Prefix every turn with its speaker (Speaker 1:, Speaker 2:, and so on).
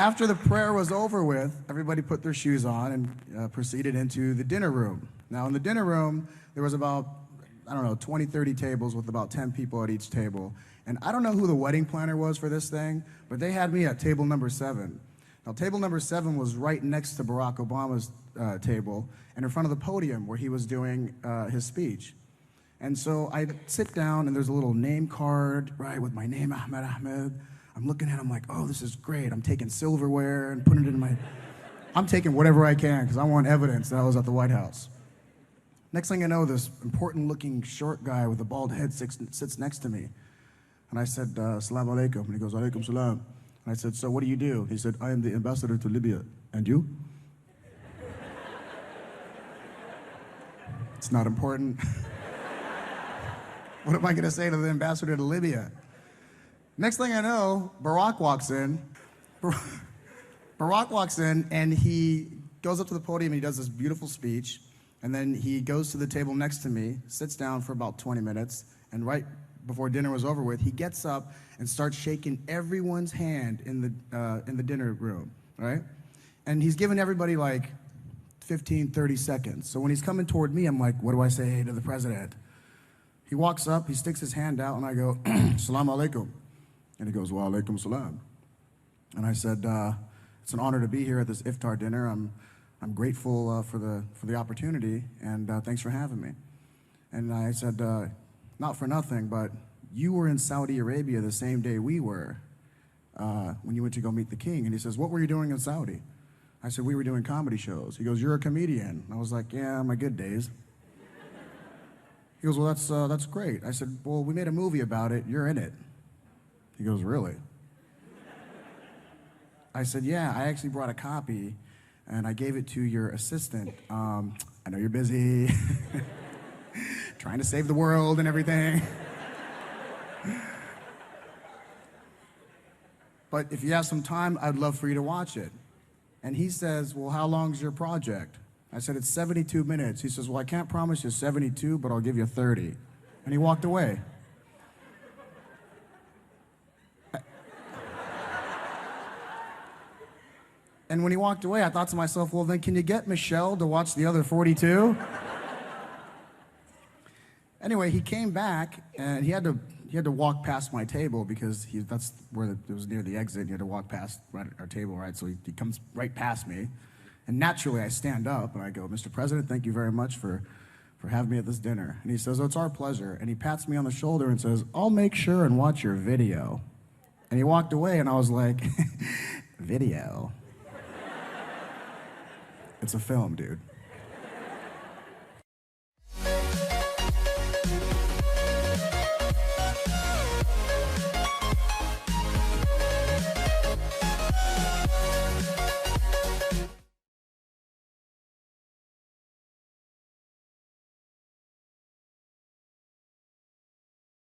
Speaker 1: After the prayer was over with, everybody put their shoes on and proceeded into the dinner room. Now, in the dinner room, there was about, I don't know, 20, 30 tables with about 10 people at each table. And I don't know who the wedding planner was for this thing, but they had me at table number 7. Now, table number 7 was right next to Barack Obama's table and in front of the podium where he was doing his speech. And so I sit down, and there's a little name card, right, with my name, Ahmed. I'm looking at it, I'm like, oh, this is great. I'm taking silverware and putting it in my... I'm taking whatever I can because I want evidence that I was at the White House. Next thing I know, this important-looking short guy with a bald head sits next to me. And I said, Assalamu alaikum. And he goes, alaikum salam. And I said, so what do you do? He said, I am the ambassador to Libya. And you? It's not important. What am I going to say to the ambassador to Libya? Next thing I know, Barak walks in. Barak walks in, and he goes up to the podium, and he does this beautiful speech, and then he goes to the table next to me, sits down for about 20 minutes, and right before dinner was over with, he gets up and starts shaking everyone's hand in the dinner room, right? And he's giving everybody like 15, 30 seconds. So when he's coming toward me, I'm like, what do I say to the president? He walks up, he sticks his hand out, and I go, Assalamu alaikum. And he goes, wa alaikum salam. And I said, it's an honor to be here at this iftar dinner. I'm grateful for the opportunity, and thanks for having me. And I said, not for nothing, but you were in Saudi Arabia the same day we were when you went to go meet the king. And he says, what were you doing in Saudi? I said, we were doing comedy shows. He goes, you're a comedian. I was like, yeah, my good days. He goes, well, that's great. I said, well, we made a movie about it. You're in it. He goes, really? I said, yeah, I actually brought a copy, and I gave it to your assistant. I know you're busy, trying to save the world and everything. But if you have some time, I'd love for you to watch it. And he says, well, how long's your project? I said, it's 72 minutes. He says, well, I can't promise you 72, but I'll give you 30. And he walked away. And when he walked away, I thought to myself, well, then can you get Michelle to watch the other 42? Anyway, he came back, and he had to walk past my table because that's where it was near the exit. He had to walk past our table, right? So he comes right past me. And naturally, I stand up, and I go, Mr. President, thank you very much for having me at this dinner. And he says, oh, it's our pleasure. And he pats me on the shoulder and says, I'll make sure and watch your video. And he walked away, and I was like, video? It's a film, dude.